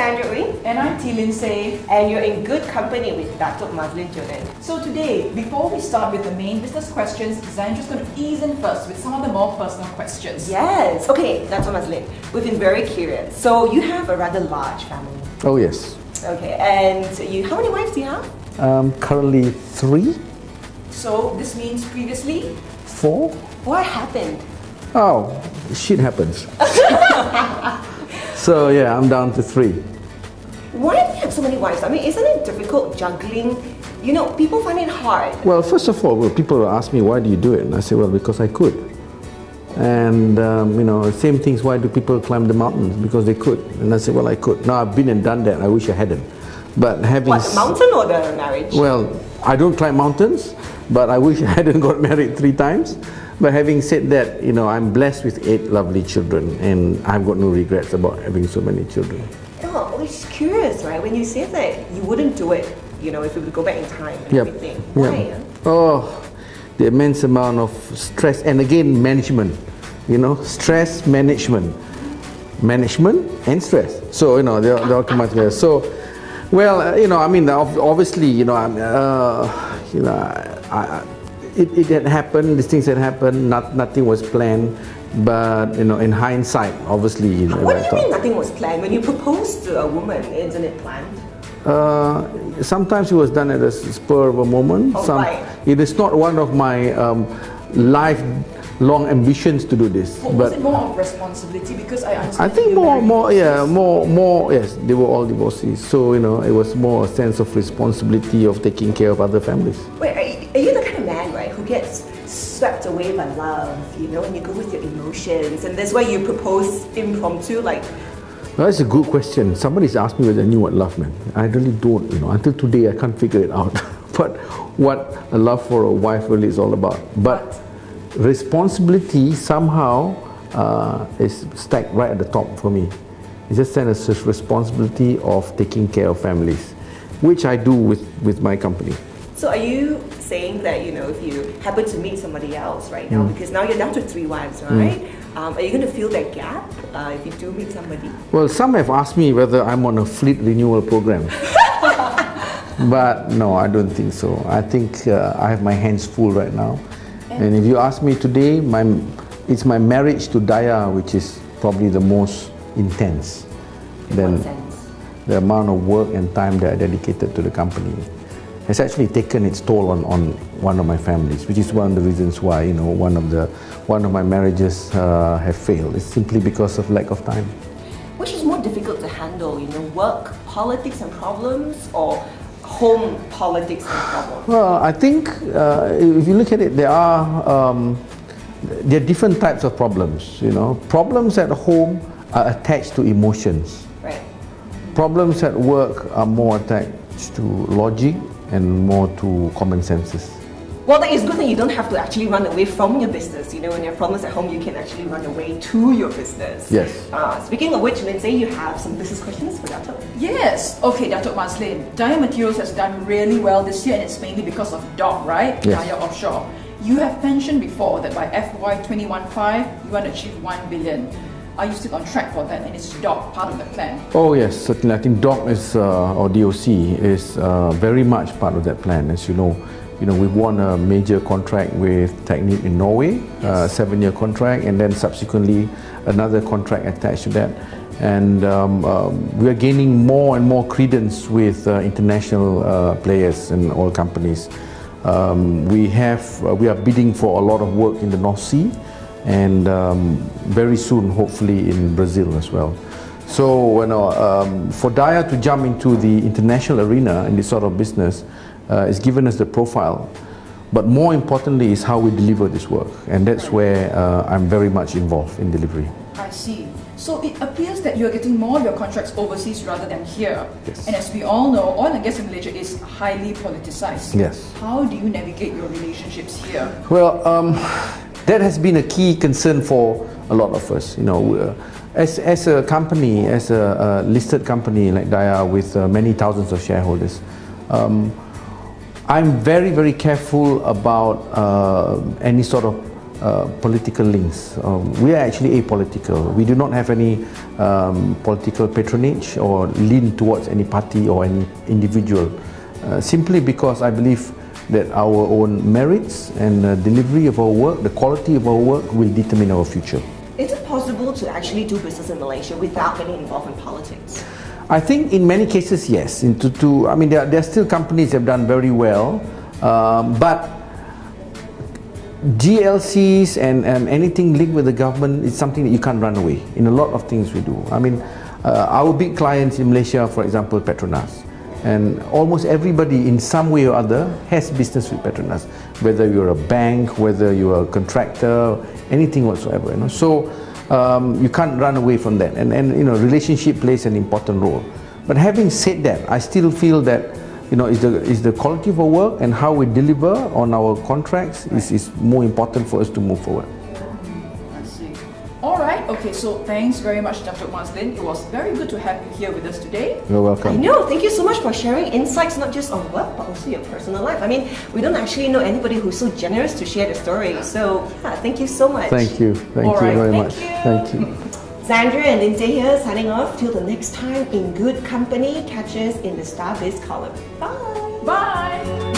Xandria Ooi. And I'm Lin Say. And you're in good company with Datuk Mazlin today. So today, before we start with the main business questions, Xandra's going to ease in first with some of the more personal questions. Yes. Okay, Datuk Mazlin, we've been very curious. So you have a rather large family. Oh yes. Okay, and how many wives do you have? Currently 3. So this means previously? 4. What happened? Oh, shit happens. So yeah, I'm down to 3. Why do you have so many wives? I mean, isn't it difficult juggling? You know, people find it hard. Well, first of all, people ask me, why do you do it? And I say, well, because I could. And you know, same things, why do people climb the mountains? Because they could. And I say, well, I could. Now I've been and done that, I wish I hadn't. But having... What, the mountain or the marriage? Well, I don't climb mountains, but I wish I hadn't got married 3 times. But having said that, you know, I'm blessed with 8 lovely children, and I've got no regrets about having so many children. Oh, I'm just curious, right? When you say that you wouldn't do it, you know, if you would go back in time and everything. Why? Oh, the immense amount of stress, and again, management. You know, stress management, management and stress. So you know, they all come out together. So, well, you know, I mean, obviously, you know, it had happened. These things had happened. Nothing was planned. But you know, in hindsight, obviously, you know, what do you mean nothing was planned? When you propose to a woman, isn't it planned? Sometimes it was done at a spur of a moment. Right. It is not one of my lifelong ambitions to do this. Well, was it more of responsibility? Because I understand. I think more. Yes, they were all divorcees. So you know, it was more a sense of responsibility of taking care of other families. Wait, are you the kind of man, right, who gets swept away by love, you know, and you go with your emotions, and that's why you propose impromptu, like? Well, that's a good question. Somebody's asked me whether I knew what love meant. I really don't, you know. Until today, I can't figure it out. But what a love for a wife really is all about. But responsibility somehow is stacked right at the top for me. It's just a responsibility of taking care of families, which I do with my company. So are you saying that, you know, if you happen to meet somebody else right now, because now you're down to 3 wives, right? Are you going to fill that gap if you do meet somebody? Well, some have asked me whether I'm on a fleet renewal program. But no, I don't think so. I think I have my hands full right now. And if you ask me today, it's my marriage to DAYA which is probably the most intense. In what sense? The amount of work and time that I dedicated to the company has actually taken its toll on one of my families, which is one of the reasons why, you know, one of my marriages have failed. It's simply because of lack of time. Which is more difficult to handle, you know, work, politics and problems, or home politics and problems? Well, I think if you look at it, there are different types of problems. You know, problems at home are attached to emotions. Right. Problems at work are more attached to logic and more to common senses. Well, that is good that you don't have to actually run away from your business. You know, when you have problems at home, you can actually run away to your business. Yes. Speaking of which, Lin Say, you have some business questions for Datuk? Yes. Okay, Datuk Mazlin. DAYA Materials has done really well this year, and it's mainly because of DOC, right? Yes. DAYA Offshore. You have mentioned before that by FY 2015, you want to achieve 1 billion. Are you still on track for that, and is DOC part of the plan? Oh yes, certainly. I think DOC is, or DOC is very much part of that plan. As you know, we've won a major contract with Technip in Norway, a 7-year contract, and then subsequently another contract attached to that. And we are gaining more and more credence with international players and oil companies. We are bidding for a lot of work in the North Sea, and very soon, hopefully, in Brazil as well. So, you know, for DAYA to jump into the international arena in this sort of business, it's given us the profile, but more importantly is how we deliver this work, and that's where I'm very much involved in delivery. I see. So it appears that you're getting more of your contracts overseas rather than here. Yes. And as we all know, oil and gas in Malaysia is highly politicized. Yes. How do you navigate your relationships here? Well, that has been a key concern for a lot of us. You know, as a company, as a listed company like DAYA with many thousands of shareholders, I'm very, very careful about any sort of political links. We are actually apolitical. We do not have any political patronage or lean towards any party or any individual. Simply because I believe that our own merits and delivery of our work, the quality of our work will determine our future. Is it possible to actually do business in Malaysia without getting involved in politics? I think in many cases, yes. I mean, there are still companies that have done very well, but GLCs and anything linked with the government is something that you can't run away in a lot of things we do. I mean, our big clients in Malaysia, for example, Petronas. And almost everybody in some way or other has business with Petronas, whether you're a bank, whether you're a contractor, anything whatsoever. You know? So you can't run away from that, and you know, relationship plays an important role. But having said that, I still feel that, you know, is the quality of our work and how we deliver on our contracts is more important for us to move forward. I see. All right. Okay. So thanks very much, Datuk Mazlin. It was very good to have you here with us today. You're welcome. I know. Thank you so much for sharing insights, not just on work, but also your personal life. I mean, we don't actually know anybody who's so generous to share the story. So, yeah, thank you so much. Thank you. Thank you very much. Thank you. Xandria and Lin Say here, signing off till the next time in good company. Catch us in the Star Biz column. Bye. Bye.